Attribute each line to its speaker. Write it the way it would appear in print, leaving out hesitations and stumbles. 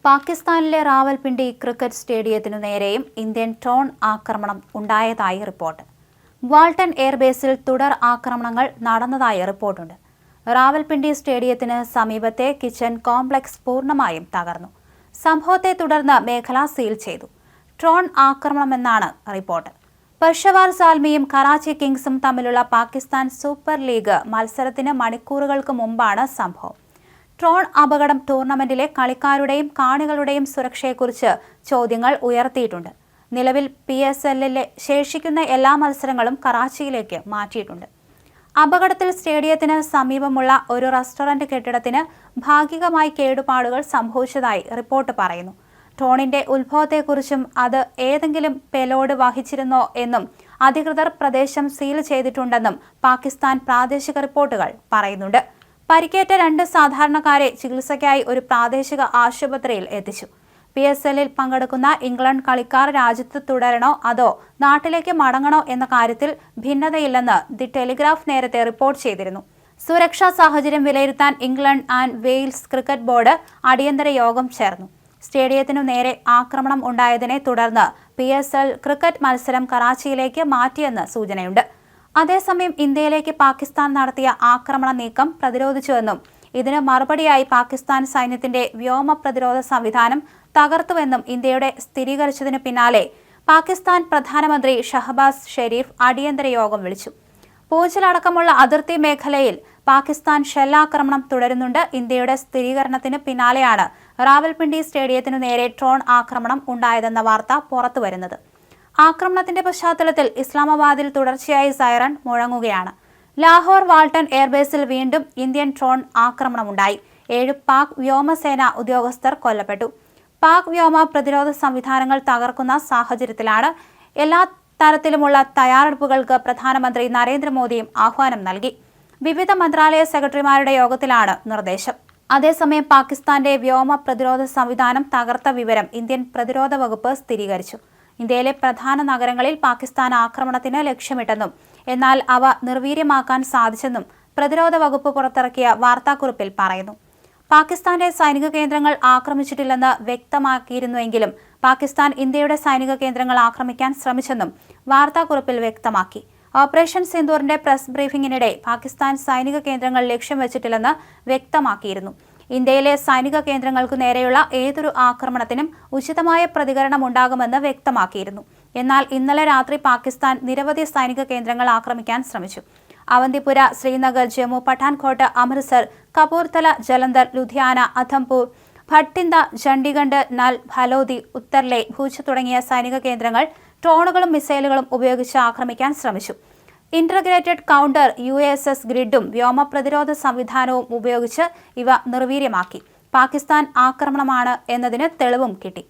Speaker 1: പാകിസ്ഥാനിലെ റാവൽപിണ്ടി ക്രിക്കറ്റ് സ്റ്റേഡിയത്തിനു നേരെയും Indian drone ആക്രമണം ഉണ്ടായതായി റിപ്പോർട്ട്. വാൾട്ടൺ എയർബേസിൽ തുടർ ആക്രമണങ്ങൾ നടന്നതായി റിപ്പോർട്ടുണ്ട്. റാവൽപിണ്ടി സ്റ്റേഡിയത്തിന് സമീപത്തെ കിച്ചൺ കോംപ്ലക്സ് പൂർണ്ണമായും തകർന്നു. സംഭവത്തെ തുടർന്ന് മേഖല സീൽ ചെയ്തു. ഡ്രോൺ ആക്രമണമെന്നാണ് റിപ്പോർട്ട്. പെഷവാർ സാൽമിയും കറാച്ചി കിങ്സും തമ്മിലുള്ള പാകിസ്ഥാൻ സൂപ്പർ ലീഗ് മത്സരത്തിന് മണിക്കൂറുകൾക്ക് മുമ്പാണ് സംഭവം. ഡ്രോൺ അപകടം ടൂർണമെന്റിലെ കളിക്കാരുടെയും കാണികളുടെയും സുരക്ഷയെക്കുറിച്ച് ചോദ്യങ്ങൾ ഉയർത്തിയിട്ടുണ്ട്. നിലവിൽ PSLലെ ശേഷിക്കുന്ന എല്ലാ മത്സരങ്ങളും കറാച്ചിയിലേക്ക് മാറ്റിയിട്ടുണ്ട്. അപകടത്തിൽ സ്റ്റേഡിയത്തിന് സമീപമുള്ള ഒരു റെസ്റ്റോറന്റ് കെട്ടിടത്തിന് ഭാഗികമായി കേടുപാടുകൾ സംഭവിച്ചതായി റിപ്പോർട്ട് പറയുന്നു. ഡ്രോണിന്റെ ഉത്ഭവത്തെക്കുറിച്ചും അത് ഏതെങ്കിലും പേലോഡ് വഹിച്ചിരുന്നോ എന്നും അധികൃതർ പ്രദേശം സീൽ ചെയ്തിട്ടുണ്ടെന്നും പാകിസ്ഥാൻ പ്രാദേശിക റിപ്പോർട്ടുകൾ പറയുന്നുണ്ട്. പരിക്കേറ്റ 2 സാധാരണക്കാരെ ചികിത്സയ്ക്കായി ഒരു പ്രാദേശിക ആശുപത്രിയിൽ എത്തിച്ചു. PSLൽ പങ്കെടുക്കുന്ന ഇംഗ്ലണ്ട് കളിക്കാർ രാജ്യത്ത് തുടരണോ അതോ നാട്ടിലേക്ക് മടങ്ങണോ എന്ന കാര്യത്തിൽ ഭിന്നതയില്ലെന്ന് ദി ടെലിഗ്രാഫ് നേരത്തെ റിപ്പോർട്ട് ചെയ്തിരുന്നു. സുരക്ഷാ സാഹചര്യം വിലയിരുത്താൻ England and Wales cricket board അടിയന്തര യോഗം ചേർന്നു. സ്റ്റേഡിയത്തിനു നേരെ ആക്രമണം ഉണ്ടായതിനെ തുടർന്ന് PSL ക്രിക്കറ്റ് മത്സരം കറാച്ചിയിലേക്ക് മാറ്റിയെന്ന് സൂചനയുണ്ട്. അതേസമയം ഇന്ത്യയിലേക്ക് പാകിസ്ഥാൻ നടത്തിയ ആക്രമണ നീക്കം പ്രതിരോധിച്ചുവെന്നും ഇതിന് മറുപടിയായി പാകിസ്ഥാൻ സൈന്യത്തിന്റെ വ്യോമ പ്രതിരോധ സംവിധാനം തകർത്തുവെന്നും ഇന്ത്യയുടെ സ്ഥിരീകരിച്ചതിനു പിന്നാലെ പാകിസ്ഥാൻ പ്രധാനമന്ത്രി ഷഹബാസ് ഷെരീഫ് അടിയന്തര യോഗം വിളിച്ചു. പൂഞ്ചിലടക്കമുള്ള അതിർത്തി മേഖലയിൽ പാകിസ്ഥാൻ ഷെല്ലാക്രമണം തുടരുന്നുണ്ട്. ഇന്ത്യയുടെ സ്ഥിരീകരണത്തിന് പിന്നാലെയാണ് റാവൽപിണ്ടി സ്റ്റേഡിയത്തിനു നേരെ ഡ്രോൺ ആക്രമണം ഉണ്ടായതെന്ന വാർത്ത പുറത്തുവരുന്നത്. ആക്രമണത്തിന്റെ പശ്ചാത്തലത്തിൽ ഇസ്ലാമാബാദിൽ തുടർച്ചയായി സൈറൺ മുഴങ്ങുകയാണ്. ലാഹോർ വാൾട്ടൺ എയർബേസിൽ വീണ്ടും ഇന്ത്യൻ ഡ്രോൺ ആക്രമണമുണ്ടായി. 7 പാക് വ്യോമസേന ഉദ്യോഗസ്ഥർ കൊല്ലപ്പെട്ടു. പാക് വ്യോമ പ്രതിരോധ സംവിധാനങ്ങൾ തകർക്കുന്ന സാഹചര്യത്തിലാണ് എല്ലാ തരത്തിലുമുള്ള തയ്യാറെടുപ്പുകൾക്ക് പ്രധാനമന്ത്രി നരേന്ദ്രമോദിയും ആഹ്വാനം നൽകി. വിവിധ മന്ത്രാലയ സെക്രട്ടറിമാരുടെ യോഗത്തിലാണ് നിർദ്ദേശം. അതേസമയം പാകിസ്ഥാന്റെ വ്യോമ പ്രതിരോധ സംവിധാനം തകർത്ത വിവരം ഇന്ത്യൻ പ്രതിരോധ വകുപ്പ് സ്ഥിരീകരിച്ചു. ഇന്ത്യയിലെ പ്രധാന നഗരങ്ങളിൽ പാകിസ്ഥാൻ ആക്രമണത്തിന് ലക്ഷ്യമിട്ടെന്നും എന്നാൽ അവ നിർവീര്യമാക്കാൻ സാധിച്ചെന്നും പ്രതിരോധ വകുപ്പ് പുറത്തിറക്കിയ വാർത്താക്കുറിപ്പിൽ പറയുന്നു. പാകിസ്ഥാന്റെ സൈനിക കേന്ദ്രങ്ങൾ ആക്രമിച്ചിട്ടില്ലെന്ന് വ്യക്തമാക്കിയിരുന്നുവെങ്കിലും പാകിസ്ഥാൻ ഇന്ത്യയുടെ സൈനിക കേന്ദ്രങ്ങൾ ആക്രമിക്കാൻ ശ്രമിച്ചെന്നും വാർത്താക്കുറിപ്പിൽ വ്യക്തമാക്കി. ഓപ്പറേഷൻ സിന്ദൂറിന്റെ പ്രസ് ബ്രീഫിംഗിനിടെ പാകിസ്ഥാൻ സൈനിക കേന്ദ്രങ്ങൾ ലക്ഷ്യം വെച്ചിട്ടില്ലെന്ന് വ്യക്തമാക്കിയിരുന്നു. ഇന്ത്യയിലെ സൈനിക കേന്ദ്രങ്ങൾക്കു നേരെയുള്ള ഏതൊരു ആക്രമണത്തിനും ഉചിതമായ പ്രതികരണമുണ്ടാകുമെന്ന് വ്യക്തമാക്കിയിരുന്നു. എന്നാൽ ഇന്നലെ രാത്രി പാകിസ്ഥാൻ നിരവധി സൈനിക കേന്ദ്രങ്ങൾ ആക്രമിക്കാൻ ശ്രമിച്ചു. അവന്തിപുര, ശ്രീനഗർ, ജമ്മു, പഠാൻകോട്ട്, അമൃത്സർ, കപൂർത്തല, ജലന്ധർ, ലുധിയാന, അധംപൂർ, ഭട്ടിന്ദ, ചണ്ഡിഗഡ്, നൽ, ഭലോദി, ഉത്തർലെ, ഭൂജ് തുടങ്ങിയ സൈനിക കേന്ദ്രങ്ങൾ ഡ്രോണുകളും മിസൈലുകളും ഉപയോഗിച്ച് ആക്രമിക്കാൻ ശ്രമിച്ചു. ഇന്റഗ്രേറ്റഡ് കൗണ്ടർ UAS ഗ്രിഡും വ്യോമ പ്രതിരോധ സംവിധാനവും ഉപയോഗിച്ച് ഇവ നിർവീര്യമാക്കി. പാകിസ്ഥാൻ ആക്രമണമാണ് എന്നതിന് തെളിവും കിട്ടി.